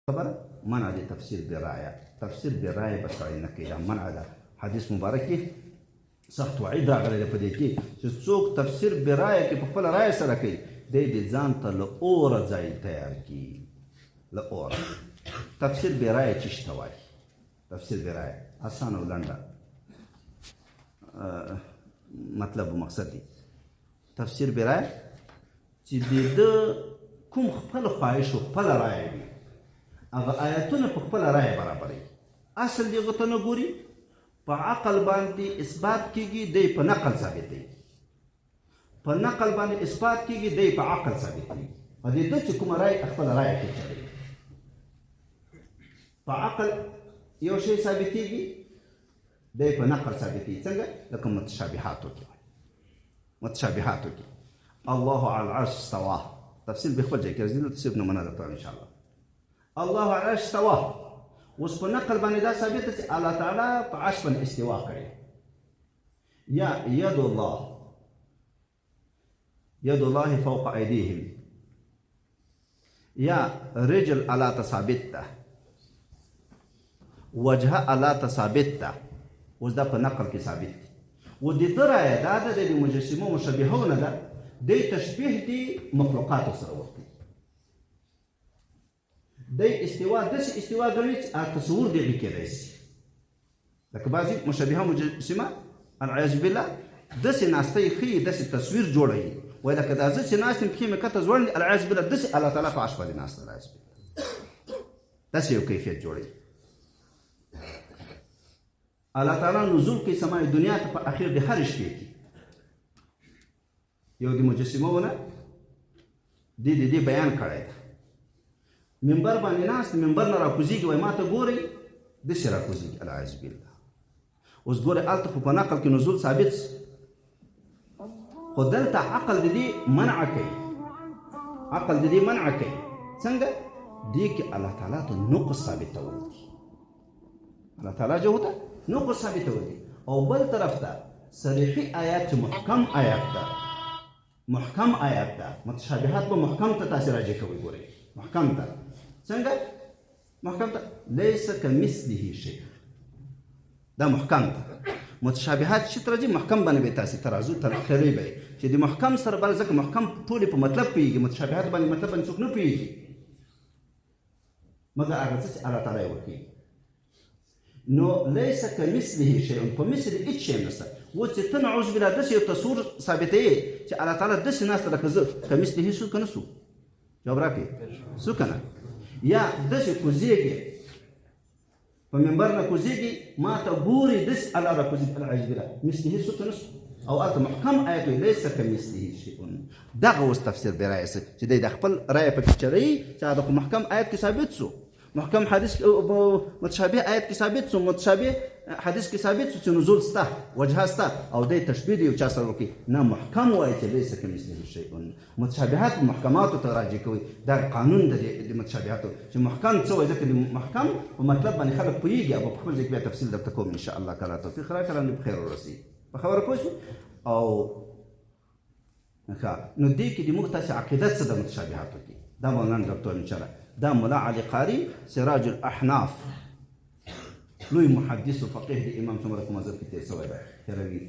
خبره منع د تفسیر برایه تفسیر برایه به سړی نه کوي دا منع ده حدیث مبارک کې سخت وعید راغلی دی په دې کې چې څوک تفسیر برایه کې په خپله رایه سره کوي دی د ځان ته له اوره ځای تیار کړي له اوره تفسیر برایه چې شته وایي تفسیر برایه اسانه او لنډه مطلب و مقصد دی تفسیر برایه چې د ده کوم خپل خواهش او خپل رایه وي هغه آیتونه په خپله رایه برابروي اصل دې هغه ته نه ګوري په عقل باندې اثبات کېږي دی په نقل ثابتوي په نقل باندې اثبات کېږي دی په عقل ثابتوي په دې ده چې کومه رایه خپله رایه کې چلوي په عقل یو شی ثابتېږي دی په نقل ثابتېږي څنګه لکه متشابهاتو کې متشابهاتو کې الله على العرش استوى تفصیل به خپل ځای کې راځي نو تفسیر نه مننه درته ان شاء الله الله على العرش استوى اوس په نقل باندې دا ثابته چې الله تعالی په عرش باندې استوا کړی یا ید الله فوق ایدیهم یا رجل الله ثابت ده وجه الله ثابت ده اوس دا په نقل کې ثابت دي و د ده رایه دا ده د مجسمو مشبهونه ده دی تشبیه دي مخلوقاتو سره ورته دی استوا داسې استوا ګڼي چې تصور د هغې کېدی شي لکه بعضې مشبهه مجسمه العیاذ بالله داسې ناسته یې ښیي داسې تصویر جوړوي وایي لکه دا زه چې ناست یم پښې مې کته ځوړندې العیاذ بالله داسې الله تعالی په عرش باندې ناست العیاذ بالله داسې یو کیفیت جوړوي الله تعالی نزول کوي سماع دنیا ته په اخر د هرې شپې کې یو د مجسمونه دې بیان کړی ده منبر باندې ناست منبر نه راکوزېږي وایي ما ته ګورئ داسې راکوزېږي العیاذ بالله اوس ګورئ هلته خو په نقل کې نزول ثابت خو دلته عقل د دې منع کوي عقل د دې منع کوي څنګه دې کې الله تعالی ته نقص ثابتول دي الله تعالی جو ته نقص ثابتول دي او بل طرف ته صریحي آیات محکم آیات ده محکم آیات ده متشابهات به محکم ته تاسې راجع کوئ ګورئ محکم ته څنګه محکم ته لیس کمثله شیء دا محکم ته متشابهات چې ترجی محکم باندې به تاسې ترازو ترخیری به چې د محکم سره بل ځکه محکم ټولې په مطلب پیږي متشابهات باندې مطلب باندې څوک نه پیږي مګر هغه څه چې الله تعالی ورکوي نو لیس کمثله شیء په مثل هیڅ شی نشته و چې ته نعوذ بالله داسې یو تصور ثابتوي چې الله تعالی داسې ناسته لکه زه کمثله شو که نه سو جواب راکړئ څو که نه یا داسې کوزېږي په منبر نه کوزېږي ما ته ګوري داسې الله راکوزېږي العیاذ بالله مثله څو که نه سو او هلته محکم آیت وایي لیس کمثله شیء دغه اوس تفسیر برایه چې دی د خپل رایه پکې چلوي چې هغه خو محکم آیت کې ثابت سو محکم حدیث متشابه آیت کې ثابت سو متشابه حدیث کې ثابت سو چې نزول سته وجهه سته او دی تشبیه دی یو چا سره وکړي نه محکم وایي چې لیس کمثله شیء متشابهات محکماتو ته راجع کوي دا قانون د متشابهاتو چې محکم څه وایي ځکه د محکم په مطلب باندې خلک پوهېږي او په خپل ځای کې بیا تفصیل درته کوم انشاءالله که الله توفیق راکړه نو په خیر ورسي په خبره پوه شو او نو دې کې د موږ تاسې عقیدت څه د متشابهاتو کې دا مولانا ډاکټر انشاءالله دا ملا علي قاري سراج الاحناف لوی محدث و فقيه د امام څومره په مذهب کې تېر شوی دی هروي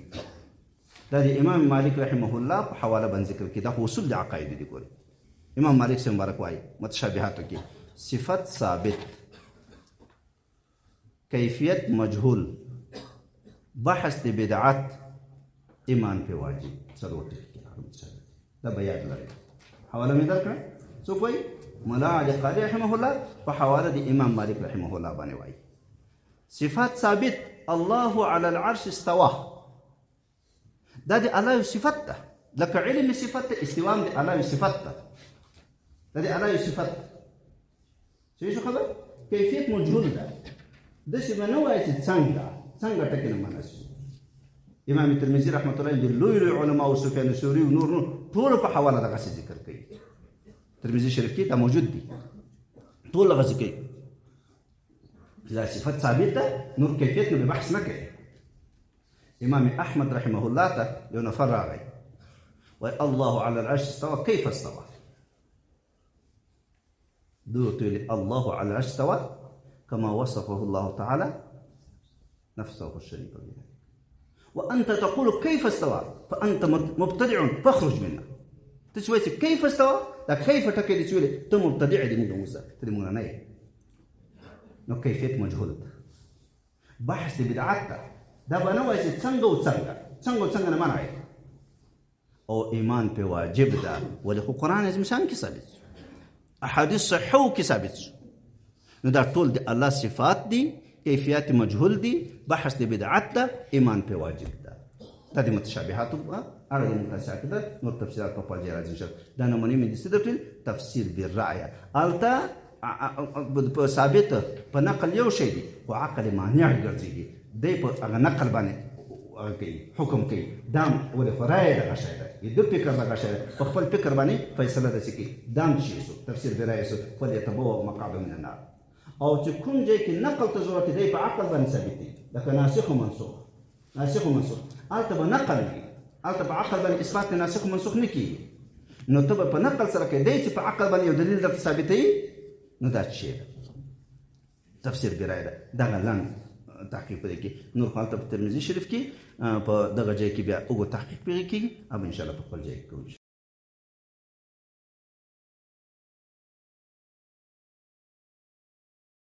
دا د امام مالک رحمه الله په حواله باندې ذکر کې دا خو اصول د عقایدو دي ګوري امام مالک صاحب مبارک وایي متشابهاتو کې صفت ثابت کیفیت مجهول بحث د بدعت ایمان په واجب څلور دا بیان لري حواله مې درکړه څوک وایي ملا علي قاري رحمه الله په حواله د امام مالک رحمه الله باندې وایي صفات ثابت الله على العرش استوى دا د الله صفت ده لکه علم صفت ده استوام د الله صفت ده دا د الله صفت څه خبر کیفیت مجهول ده داسې به نه وایي چې څنګه ټکي نه مناسب امام ترمذي رحمة الله د لوی علماء او سفیان ثوري او نور ټول په حواله دغه ذکر کوي ترمذي شریف کې دا موجود دي ټول هغه ذکر کوي دا صفت ثابت ده نور کیفیت نو بحث نه کوي امام احمد رحمه الله ته یو نفر راغی وای الله على العرش استوى كيف استوى دو ورته ویلي الله على العرش استوى كما وصفه الله تعالى نفسه الشريف بذلك وأنت تقول كيف استوى فأنت مبتدع فاخرج منا. تسوي كيف استوى دا كيف ټکی دې ویلې ته مبتدع دې موږ موزه ته دې موږ نه یې نو کیفیت مجهول ده. بحث د بدعت ته دا به نه وایي چې څنګه و څنګه نه منع او ایمان په واجب ده ولې خو قرآن عظیم شان کې ثابت احادیث صحیحو کې ثابت نو دا ټول د الله صفات دي کیفیت مجهول دي بحث د بدعت ده ایمان په واجب ده دا د متشابهاتو هغه د متشابهات ده نور تفسیرات په خپل ځای راځي انشاء الله دا نمونې مې دسته ټول تفسیر بالرأي الته په ثابت په نقل یو شی دی خو عقل مانع ګرځي دی په هغه نقل باندې کوي حکم کوي دام ولې فرای دغه شی دی د فکر دغه شی په خپل فکر باندې فیصله داسې کوي دام شي سو تفسیر بالرأي سو فلیتبوأ مقعده من النار او چې کوم ځای کې نقل ته ضرورت دی په عقل باندې ثابت دی لکه ناسخ و منسوخ هلته به نقل وي هلته په عقل باندې اثبات ناسخ و منسوخ نه کېږي نو ته به په نقل سره کوي دی چې په عقل باندې یو دلیل درته ثابتوي نو دا شی ده تفسیر برای ده دغه لنډ تحقیق پرې کې نور خو هلته په ترمذي شریف کې په دغه ځای کې بیا اوږد تحقیق پرې کېږي اب انشاءالله په خپل ځای کې کوو.